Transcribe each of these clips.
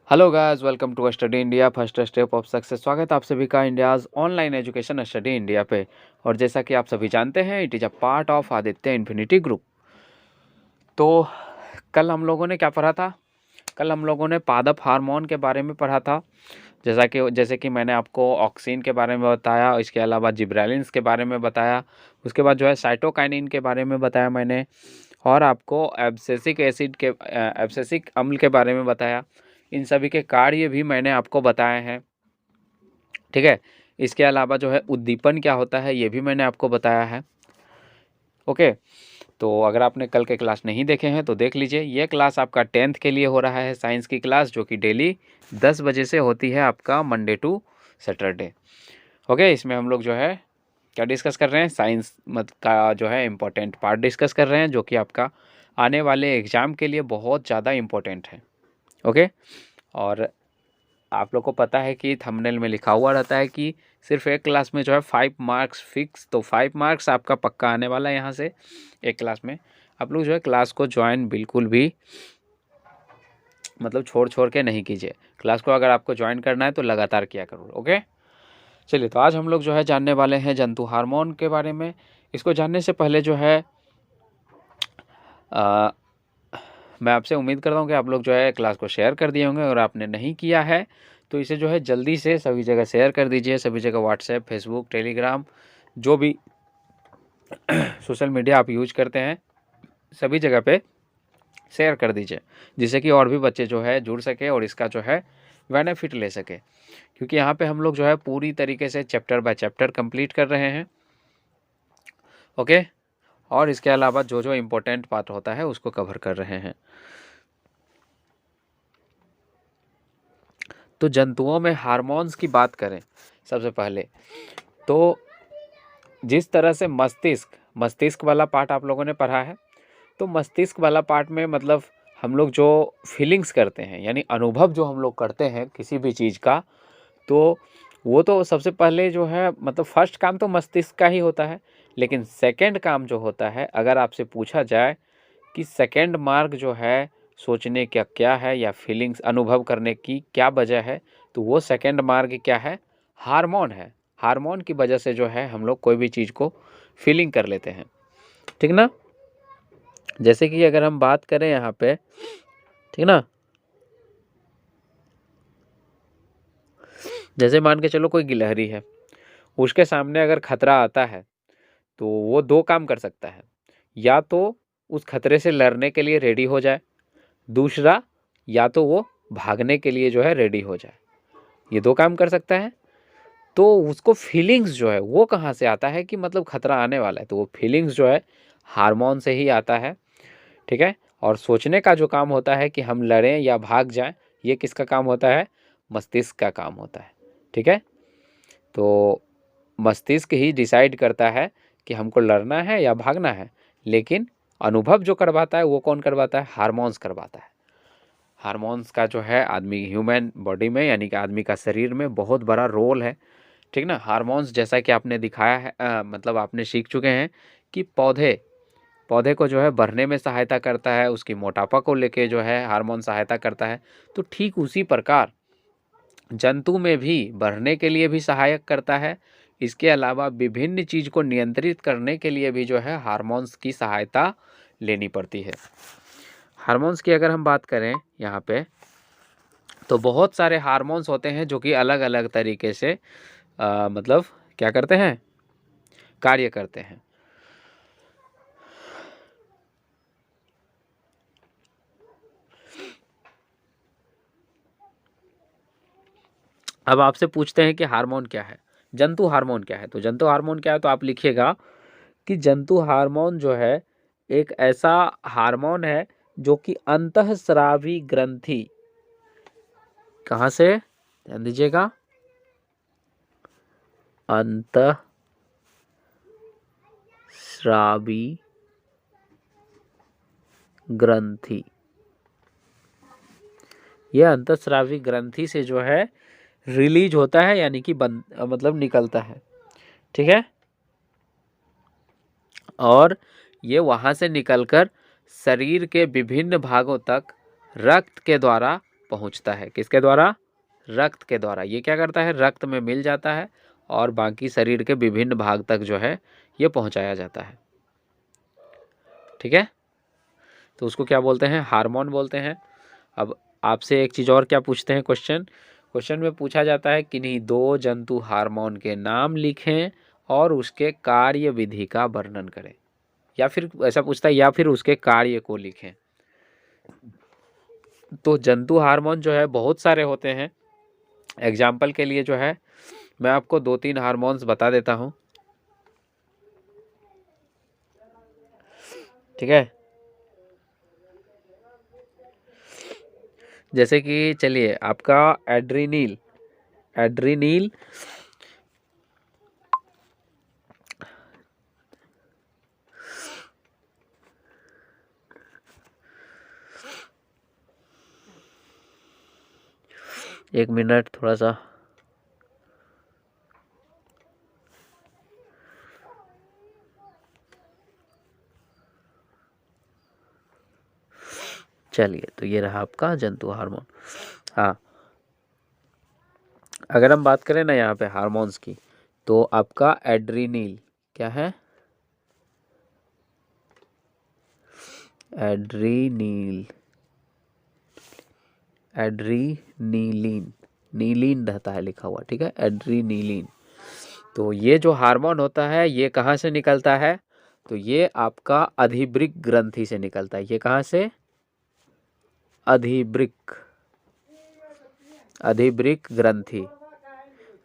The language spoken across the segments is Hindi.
Hello guys, welcome to study India first step of success. स्वागत है आप सभी का India's online education study India पे। और जैसा कि आप सभी जानते हैं, it is a part of Aditya infinity group. तो कल हम लोगों ने क्या पढ़ा था? कल हम लोगों ने पादप हार्मोन के बारे में पढ़ा था। जैसे कि मैंने आपको ऑक्सिन के बारे में बताया, इसके अलावा जिब्रेलिन्स के बारे में बताया, उसके बाद जो है साइटोकाइनिन के बारे में बताया मैंने, और आपको एब्सेसिक अम्ल के बारे में बताया। इन सभी के कार्य भी मैंने आपको बताए हैं, ठीक है। इसके अलावा जो है उद्दीपन क्या होता है, ये भी मैंने आपको बताया है। ओके, तो अगर आपने कल के क्लास नहीं देखे हैं तो देख लीजिए। ये क्लास आपका 10th के लिए हो रहा है, साइंस की क्लास, जो कि डेली 10 बजे से होती है, आपका मंडे टू सैटरडे। ओके, इसमें हम लोग जो है क्या डिस्कस कर रहे हैं? साइंस मत का जो है इम्पोर्टेंट पार्ट डिस्कस कर रहे हैं, जो कि आपका आने वाले एग्ज़ाम के लिए बहुत ज़्यादा इम्पोर्टेंट है। ओके, और आप लोग को पता है कि थंबनेल में लिखा हुआ रहता है कि सिर्फ एक क्लास में जो है 5 मार्क्स फिक्स, तो 5 मार्क्स आपका पक्का आने वाला है यहाँ से एक क्लास में। आप लोग जो है क्लास को ज्वाइन बिल्कुल भी मतलब छोड़ के नहीं कीजिए। क्लास को अगर आपको ज्वाइन करना है तो लगातार किया करो। ओके, चलिए, तो आज हम लोग जो है जानने वाले हैं जंतु हार्मोन के बारे में। इसको जानने से पहले जो है मैं आपसे उम्मीद करता हूँ कि आप लोग जो है क्लास को शेयर कर दिए होंगे, और आपने नहीं किया है तो इसे जो है जल्दी से सभी जगह शेयर कर दीजिए। सभी जगह व्हाट्सएप, फेसबुक, टेलीग्राम, जो भी सोशल मीडिया आप यूज करते हैं, सभी जगह पे शेयर कर दीजिए, जिससे कि और भी बच्चे जो है जुड़ सके और इसका जो है बेनिफिट ले सके। क्योंकि यहाँ पे हम लोग जो है पूरी तरीके से चैप्टर बाय चैप्टर कंप्लीट कर रहे हैं। ओके, और इसके अलावा जो जो इम्पोर्टेंट पार्ट होता है उसको कवर कर रहे हैं। तो जंतुओं में हार्मोन्स की बात करें सबसे पहले, तो जिस तरह से मस्तिष्क वाला पार्ट आप लोगों ने पढ़ा है, तो मस्तिष्क वाला पार्ट में मतलब हम लोग जो फीलिंग्स करते हैं, यानी अनुभव जो हम लोग करते हैं किसी भी चीज़ का, तो वो तो सबसे पहले जो है मतलब फर्स्ट काम तो मस्तिष्क का ही होता है। लेकिन सेकंड काम जो होता है, अगर आपसे पूछा जाए कि सेकंड मार्ग जो है सोचने का क्या है, या फीलिंग्स अनुभव करने की क्या वजह है, तो वो सेकंड मार्ग क्या है? हार्मोन है। हार्मोन की वजह से जो है हम लोग कोई भी चीज़ को फीलिंग कर लेते हैं, ठीक ना। जैसे कि अगर हम बात करें यहाँ पे, ठीक ना, जैसे मान के चलो कोई गिलहरी है, उसके सामने अगर खतरा आता है तो वो दो काम कर सकता है। या तो उस खतरे से लड़ने के लिए रेडी हो जाए, दूसरा या तो वो भागने के लिए जो है रेडी हो जाए। ये दो काम कर सकता है। तो उसको फीलिंग्स जो है वो कहाँ से आता है कि मतलब खतरा आने वाला है, तो वो फीलिंग्स जो है हार्मोन से ही आता है, ठीक है। और सोचने का जो काम होता है कि हम लड़ें या भाग जाएं, ये किसका काम होता है? मस्तिष्क का काम होता है, ठीक है। तो मस्तिष्क ही डिसाइड करता है कि हमको लड़ना है या भागना है, लेकिन अनुभव जो करवाता है वो कौन करवाता है? हार्मोन्स करवाता है। हार्मोन्स का जो है आदमी ह्यूमन बॉडी में, यानी कि आदमी का शरीर में बहुत बड़ा रोल है, ठीक ना। हार्मोन्स जैसा कि आपने दिखाया है, मतलब आपने सीख चुके हैं कि पौधे पौधे को जो है बढ़ने में सहायता करता है, उसकी मोटापा को लेके जो है हार्मोन सहायता करता है। तो ठीक उसी प्रकार जंतु में भी बढ़ने के लिए भी सहायक करता है। इसके अलावा विभिन्न चीज़ को नियंत्रित करने के लिए भी जो है हार्मोन्स की सहायता लेनी पड़ती है। हार्मोन्स की अगर हम बात करें यहाँ पे, तो बहुत सारे हार्मोन्स होते हैं जो कि अलग अलग तरीके से मतलब क्या करते हैं? कार्य करते हैं। अब आपसे पूछते हैं कि हार्मोन क्या है, जंतु हार्मोन क्या है। तो जंतु हार्मोन क्या है, तो आप लिखिएगा कि जंतु हार्मोन जो है एक ऐसा हार्मोन है जो कि अंतःस्रावी ग्रंथि, कहाँ से, ध्यान दीजिएगा, अंतःस्रावी ग्रंथि, यह अंतःस्रावी ग्रंथि से जो है रिलीज होता है, यानी कि मतलब निकलता है, ठीक है। और ये वहाँ से निकलकर शरीर के विभिन्न भागों तक रक्त के द्वारा पहुंचता है। किसके द्वारा? रक्त के द्वारा। ये क्या करता है? रक्त में मिल जाता है और बाकी शरीर के विभिन्न भाग तक जो है ये पहुंचाया जाता है। ठीक है, तो उसको क्या बोलते हैं? हार्मोन बोलते हैं। अब आपसे एक चीज़ और क्या पूछते हैं क्वेश्चन में पूछा जाता है किन्हीं दो जंतु हार्मोन के नाम लिखें और उसके कार्य विधि का वर्णन करें, या फिर ऐसा पूछता है या फिर उसके कार्य को लिखें। तो जंतु हार्मोन जो है बहुत सारे होते हैं। एग्जाम्पल के लिए जो है मैं आपको 2-3 हार्मोन्स बता देता हूँ। ठीक है, जैसे कि चलिए आपका एड्रीनील 1 मिनट थोड़ा सा। चलिए, तो ये रहा आपका जंतु हार्मोन। हाँ, अगर हम बात करें ना यहाँ पे हार्मोन्स की, तो आपका एड्रीनील क्या है? एड्रीनीलीन, नीलीन रहता है लिखा हुआ। ठीक है, एड्रीनीलीन। तो ये जो हार्मोन होता है ये कहाँ से निकलता है? तो ये आपका अधिवृक्क ग्रंथि से निकलता है। ये कहाँ से? अधिवृक्क ग्रंथि।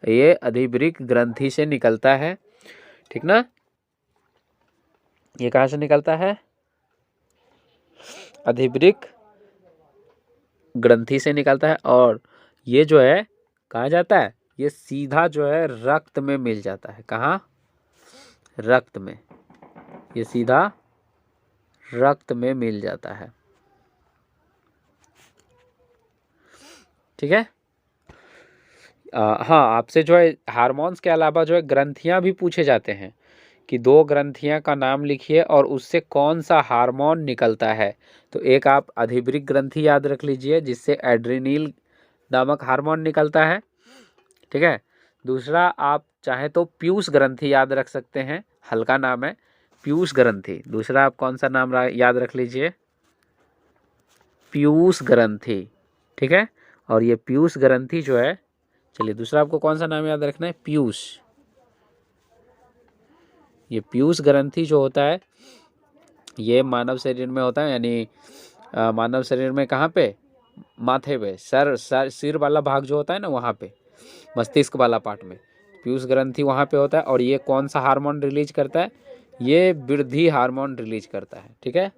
ये अधिवृक्क ग्रंथि से निकलता है। ठीक ना? ये कहाँ से निकलता है? अधिवृक्क ग्रंथि से निकलता है। और ये जो है कहाँ जाता है? ये सीधा जो है रक्त में मिल जाता है। कहाँ? रक्त में। ये सीधा रक्त में मिल जाता है। ठीक है। हाँ, आपसे जो है हार्मोन्स के अलावा जो है ग्रंथियां भी पूछे जाते हैं कि 2 ग्रंथियां का नाम लिखिए और उससे कौन सा हार्मोन निकलता है। तो एक आप अधिवृक्क ग्रंथि याद रख लीजिए जिससे एड्रीनील नामक हार्मोन निकलता है। ठीक है, दूसरा आप चाहे तो पीयूष ग्रंथि याद रख सकते हैं, हल्का नाम है पीयूष ग्रंथि। दूसरा आप कौन सा नाम याद रख लीजिए? पीयूष ग्रंथि। ठीक है, और ये पीयूष ग्रंथि जो है, चलिए दूसरा आपको कौन सा नाम याद रखना है? पीयूष। ये पीयूष ग्रंथि जो होता है ये मानव शरीर में होता है, यानी मानव शरीर में कहाँ पे? माथे पे, सिर वाला भाग जो होता है ना वहाँ पे, मस्तिष्क वाला पार्ट में पीयूष ग्रंथि वहाँ पे होता है। और ये कौन सा हार्मोन रिलीज करता है? ये वृद्धि हार्मोन रिलीज करता है। ठीक है,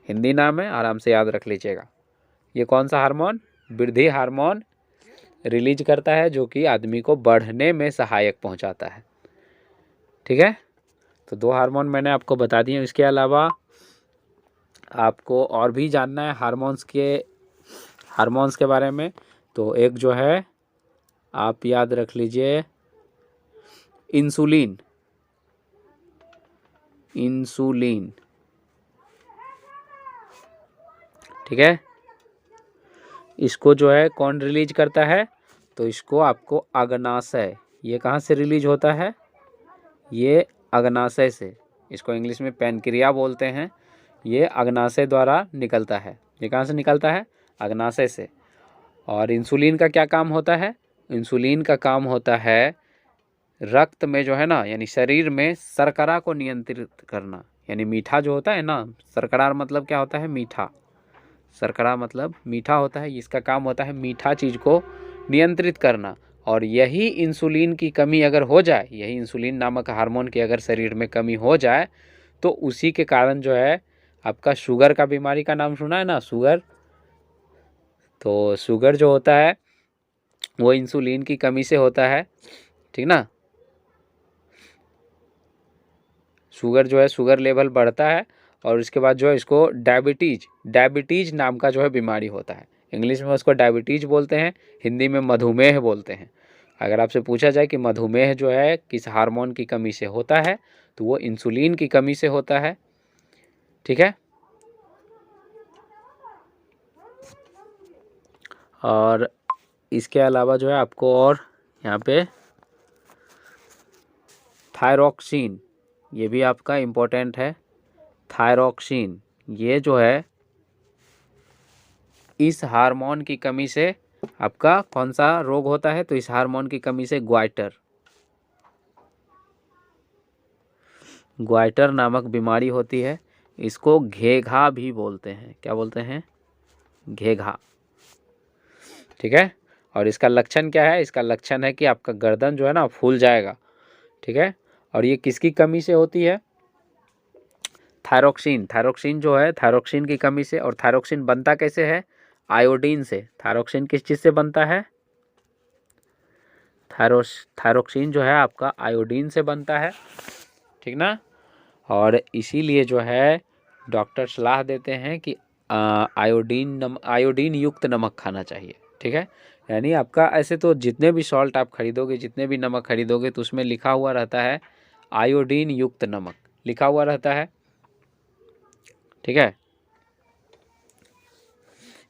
हिंदी नाम है, आराम से याद रख लीजिएगा। ये कौन सा हार्मोन? वृद्धि हार्मोन रिलीज करता है, जो कि आदमी को बढ़ने में सहायक पहुंचाता है। ठीक है, तो 2 हार्मोन मैंने आपको बता दिए। इसके अलावा आपको और भी जानना है हार्मोन्स के बारे में, तो एक जो है आप याद रख लीजिए इंसुलिन। ठीक है, इसको जो है कौन रिलीज करता है? तो इसको आपको अग्नाशय, ये कहाँ से रिलीज होता है? ये अग्नाशय से। इसको इंग्लिश में पैनक्रिया बोलते हैं। ये अग्नाशय द्वारा निकलता है। ये कहाँ से निकलता है? अग्नाशय से। और इंसुलिन का क्या काम होता है? इंसुलिन का काम होता है रक्त में जो है ना, यानी शरीर में शर्करा को नियंत्रित करना। यानी मीठा जो होता है ना, शर्करा मतलब क्या होता है? मीठा। शर्करा मतलब मीठा होता है। इसका काम होता है मीठा चीज़ को नियंत्रित करना। और यही इंसुलिन की कमी अगर हो जाए, यही इंसुलिन नामक हार्मोन की अगर शरीर में कमी हो जाए, तो उसी के कारण जो है आपका शुगर का बीमारी का नाम सुना है ना, शुगर। तो शुगर जो होता है वो इंसुलिन की कमी से होता है। ठीक ना? शुगर जो है, शुगर लेवल बढ़ता है और उसके बाद जो है इसको डायबिटीज नाम का जो है बीमारी होता है। इंग्लिश में उसको डायबिटीज बोलते हैं, हिंदी में मधुमेह बोलते हैं। अगर आपसे पूछा जाए कि मधुमेह जो है किस हार्मोन की कमी से होता है, तो वो इंसुलिन की कमी से होता है। ठीक है, और इसके अलावा जो है आपको और यहाँ पे थायरॉक्सिन, ये भी आपका इम्पोर्टेंट है। थायरॉक्सिन ये जो है इस हार्मोन की कमी से आपका कौन सा रोग होता है, तो इस हार्मोन की कमी से ग्वाइटर नामक बीमारी होती है। इसको घेघा भी बोलते हैं। क्या बोलते हैं? घेघा। ठीक है। और इसका लक्षण क्या है? इसका लक्षण है कि आपका गर्दन जो है ना फूल जाएगा। ठीक है। और ये किसकी कमी से होती है? थायरॉक्सिन जो है, थायरॉक्सिन की कमी से। और थायरॉक्सिन बनता कैसे है? आयोडीन से। थायरॉक्सिन किस चीज़ से बनता है? थायरॉक्सिन जो है आपका आयोडीन से बनता है। ठीक ना। और इसीलिए जो है डॉक्टर सलाह देते हैं कि आयोडीन युक्त नमक खाना चाहिए। ठीक है। यानी आपका ऐसे तो जितने भी सॉल्ट आप खरीदोगे, जितने भी नमक खरीदोगे, तो उसमें लिखा हुआ रहता है आयोडीन युक्त नमक लिखा हुआ रहता है। ठीक है।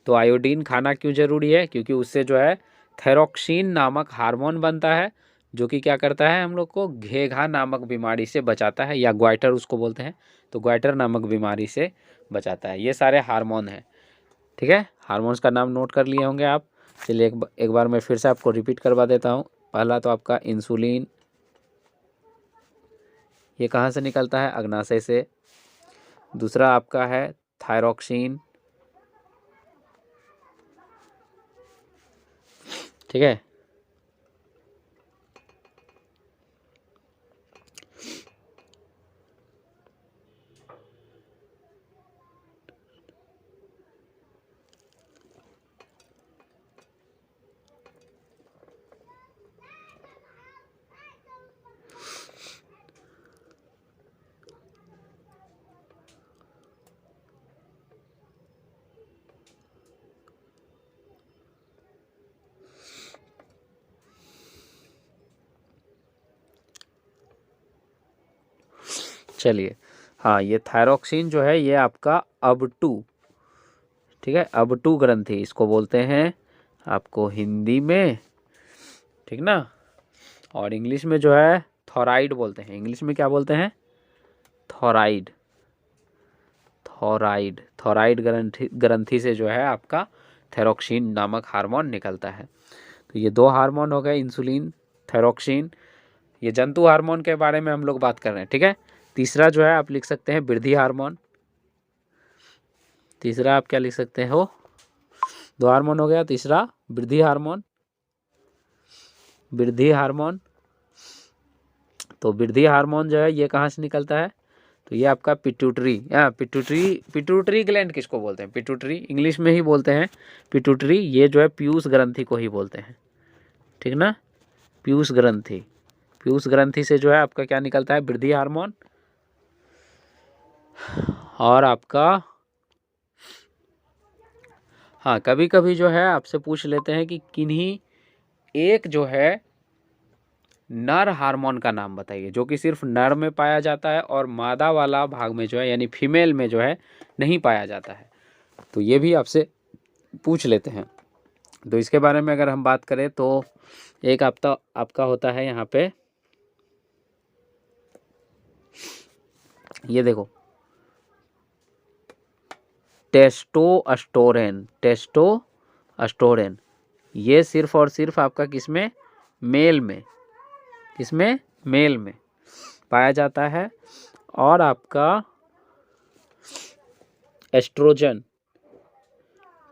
तो आयोडीन खाना क्यों जरूरी है? क्योंकि उससे जो है थायरॉक्सिन नामक हार्मोन बनता है, जो कि क्या करता है, हम लोग को घेघा नामक बीमारी से बचाता है, या ग्वाइटर उसको बोलते हैं। तो ग्वाइटर नामक बीमारी से बचाता है। ये सारे हार्मोन हैं। ठीक है। हार्मोन्स का नाम नोट कर लिए होंगे आप। चलिए एक बार मैं फिर से आपको रिपीट करवा देता हूँ। पहला तो आपका इंसुलिन, ये कहाँ से निकलता है? अग्नाशय से। दूसरा आपका है थायरॉक्सिन। ठीक है। चलिए, हाँ, ये थायरॉक्सिन जो है ये आपका अब2, ठीक है, अब2 ग्रंथि इसको बोलते हैं आपको हिंदी में। ठीक ना। और इंग्लिश में जो है थोराइड बोलते हैं। इंग्लिश में क्या बोलते हैं? थोराइड। थोराइड थोराइड ग्रंथि से जो है आपका थायरॉक्सिन नामक हार्मोन निकलता है। तो ये दो हार्मोन हो गए, इंसुलिन, थायरॉक्सिन। ये जंतु हार्मोन के बारे में हम लोग बात कर रहे हैं। ठीक है। तीसरा जो है आप लिख सकते हैं वृद्धि हार्मोन। तीसरा आप क्या लिख सकते हो? दो हार्मोन हो गया, तीसरा वृद्धि हार्मोन। वृद्धि हार्मोन, तो वृद्धि हार्मोन जो है ये कहाँ से निकलता है? तो ये आपका पिट्यूटरी, पिट्यूटरी ग्लैंड किसको बोलते हैं? पिट्यूटरी इंग्लिश में ही बोलते हैं पिट्यूटरी। ये जो है पीयूष ग्रंथि को ही बोलते हैं। ठीक ना। पीयूष ग्रंथि, पीयूष ग्रंथि से जो है आपका क्या निकलता है? वृद्धि हार्मोन। और आपका, हाँ, कभी कभी जो है आपसे पूछ लेते हैं कि किन्हीं एक जो है नर हार्मोन का नाम बताइए, जो कि सिर्फ नर में पाया जाता है और मादा वाला भाग में जो है यानी फीमेल में जो है नहीं पाया जाता है। तो ये भी आपसे पूछ लेते हैं। तो इसके बारे में अगर हम बात करें तो एक आपका होता है यहाँ पे, ये देखो, टेस्टोस्टेरोन। ये सिर्फ और सिर्फ आपका किसमें? मेल में। किसमें? मेल में पाया जाता है। और आपका एस्ट्रोजन,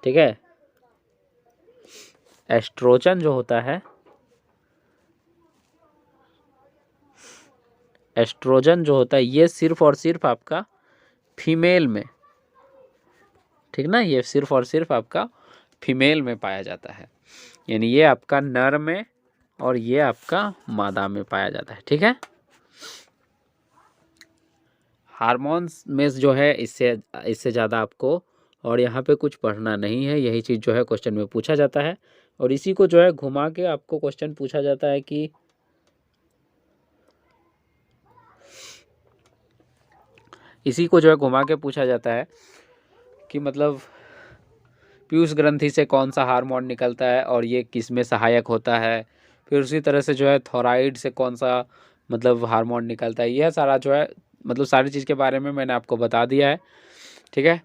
ठीक है, एस्ट्रोजन जो होता है, एस्ट्रोजन जो होता है ये सिर्फ और सिर्फ आपका फीमेल में, ठीक ना, ये सिर्फ और सिर्फ आपका फीमेल में पाया जाता है। यानी ये आपका नर में और ये आपका मादा में पाया जाता है। ठीक है। हार्मोन्स में जो है इससे ज़्यादा आपको और यहाँ पे कुछ पढ़ना नहीं है। यही चीज़ जो है क्वेश्चन में पूछा जाता है। और इसी को जो है घुमा के आपको क्वेश्चन पूछा जाता है कि इसी को जो है घुमा के पूछा जाता है कि मतलब पीयूष ग्रंथि से कौन सा हार्मोन निकलता है और ये किस में सहायक होता है। फिर उसी तरह से जो है थायराइड से कौन सा मतलब हार्मोन निकलता है, यह सारा जो है मतलब सारी चीज़ के बारे में मैंने आपको बता दिया है। ठीक है,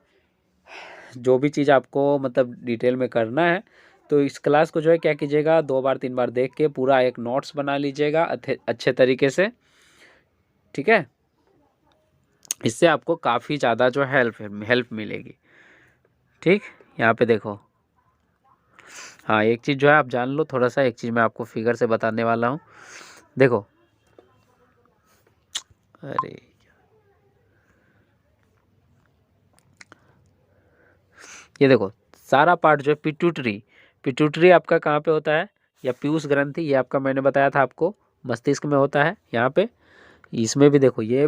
जो भी चीज़ आपको मतलब डिटेल में करना है तो इस क्लास को जो है क्या कीजिएगा, 2 बार 3 बार देख के पूरा एक नोट्स बना लीजिएगा अच्छे तरीके से। ठीक है, इससे आपको काफ़ी ज़्यादा जो है हेल्प मिलेगी। ठीक, यहाँ पे देखो, हाँ एक चीज़ जो है आप जान लो थोड़ा सा, एक चीज़ मैं आपको फिगर से बताने वाला हूँ। देखो, अरे ये देखो सारा पार्ट जो है पिट्यूटरी आपका कहाँ पे होता है, या पीयूष ग्रंथि, ये आपका मैंने बताया था आपको मस्तिष्क में होता है यहाँ पे। इसमें भी देखो ये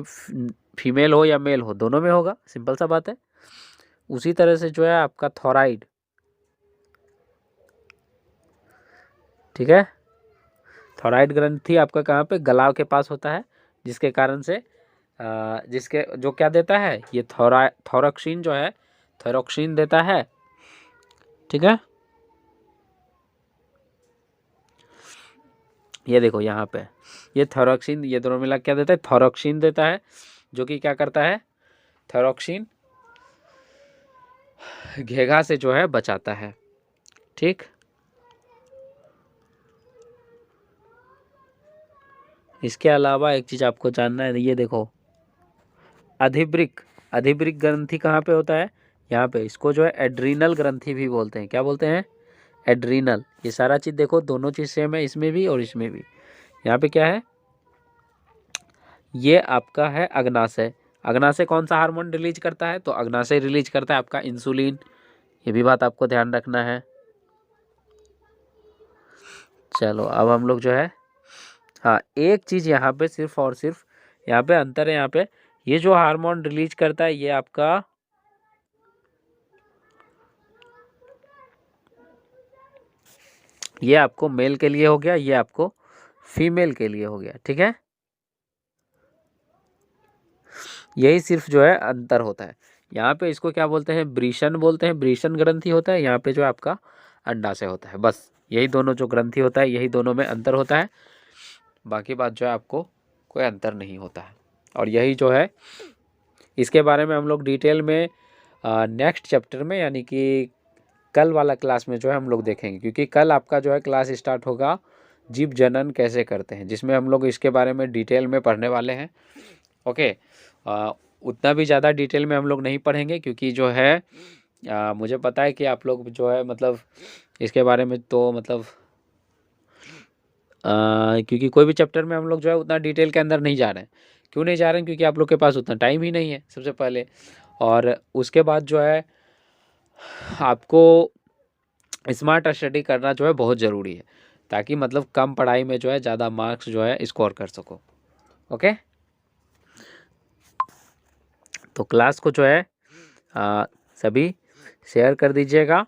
फीमेल हो या मेल हो दोनों में होगा, सिंपल सा बात है। उसी तरह से जो है आपका थायराइड, ठीक है, थायराइड ग्रंथि आपका कहाँ पे, गलाव के पास होता है, जिसके कारण से जिसके जो क्या देता है, ये थायरोक्सिन जो है, थायरोक्सिन देता है। ठीक है, ये देखो यहाँ पे ये थायरोक्सिन, ये दोनों मिला क्या देता है, थायरोक्सिन देता है, जो कि क्या करता है, थायरोक्सिन घेघा से जो है बचाता है। ठीक, इसके अलावा एक चीज आपको जानना है, ये देखो अधिवृक्क ग्रंथि कहाँ पे होता है, यहाँ पे, इसको जो है एड्रीनल ग्रंथि भी बोलते हैं। क्या बोलते हैं, एड्रीनल। ये सारा चीज देखो दोनों चीज सेम है, इसमें भी और इसमें भी। यहाँ पे क्या है, ये आपका है अग्नाशय। अग्नाशय कौन सा हार्मोन रिलीज करता है, तो अग्नाशय रिलीज करता है आपका इंसुलिन। ये भी बात आपको ध्यान रखना है। चलो अब हम लोग जो है, हाँ एक चीज यहाँ पे सिर्फ और सिर्फ यहाँ पे अंतर है, यहाँ पे ये जो हार्मोन रिलीज करता है ये आपका ये आपको मेल के लिए हो गया, ये आपको फीमेल के लिए हो गया। ठीक है, यही सिर्फ जो है अंतर होता है। यहाँ पे इसको क्या बोलते हैं, ब्रीशन बोलते हैं, ब्रीशन ग्रंथि होता है। यहाँ पे जो आपका अंडाशय होता है। बस यही दोनों जो ग्रंथि होता है, यही दोनों में अंतर होता है। बाकी बात जो है आपको कोई अंतर नहीं होता है। और यही जो है इसके बारे में हम लोग डिटेल में नेक्स्ट चैप्टर में, यानी कि कल वाला क्लास में जो है हम लोग देखेंगे। क्योंकि कल आपका जो है क्लास स्टार्ट होगा जीव जनन कैसे करते हैं, जिसमें हम लोग इसके बारे में डिटेल में पढ़ने वाले हैं। ओके, उतना भी ज़्यादा डिटेल में हम लोग नहीं पढ़ेंगे, क्योंकि जो है मुझे पता है कि आप लोग जो है मतलब इसके बारे में तो मतलब क्योंकि कोई भी चैप्टर में हम लोग जो है उतना डिटेल के अंदर नहीं जा रहे हैं। क्यों नहीं जा रहे हैं, क्योंकि आप लोग के पास उतना टाइम ही नहीं है सबसे पहले। और उसके बाद जो है आपको स्मार्ट स्टडी करना जो है बहुत ज़रूरी है, ताकि मतलब कम पढ़ाई में जो है ज़्यादा मार्क्स जो है स्कोर कर सको। ओके, तो क्लास को जो है सभी शेयर कर दीजिएगा।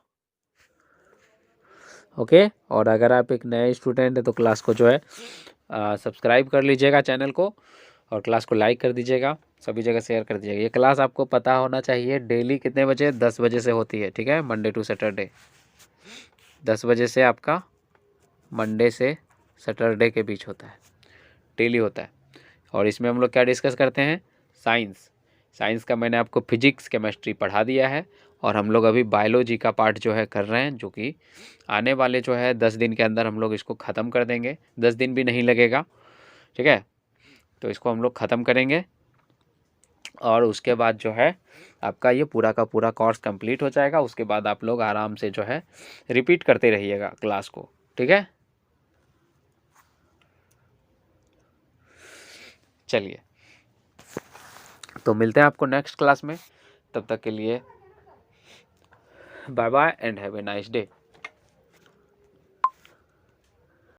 ओके, और अगर आप एक नए स्टूडेंट हैं तो क्लास को जो है सब्सक्राइब कर लीजिएगा चैनल को, और क्लास को लाइक कर दीजिएगा, सभी जगह शेयर कर दीजिएगा। ये क्लास आपको पता होना चाहिए डेली कितने बजे, 10 बजे से होती है। ठीक है, मंडे टू सैटरडे 10 बजे से आपका मंडे से सैटरडे के बीच होता है, डेली होता है। और इसमें हम लोग क्या डिस्कस करते हैं, साइंस का मैंने आपको फिजिक्स केमिस्ट्री पढ़ा दिया है, और हम लोग अभी बायोलॉजी का पार्ट जो है कर रहे हैं, जो कि आने वाले जो है 10 दिन के अंदर हम लोग इसको ख़त्म कर देंगे। 10 दिन भी नहीं लगेगा। ठीक है, तो इसको हम लोग ख़त्म करेंगे, और उसके बाद जो है आपका ये पूरा का पूरा कोर्स कंप्लीट हो जाएगा। उसके बाद आप लोग आराम से जो है रिपीट करते रहिएगा क्लास को। ठीक है, चलिए तो मिलते हैं आपको नेक्स्ट क्लास में। तब तक के लिए bye bye and have a nice day.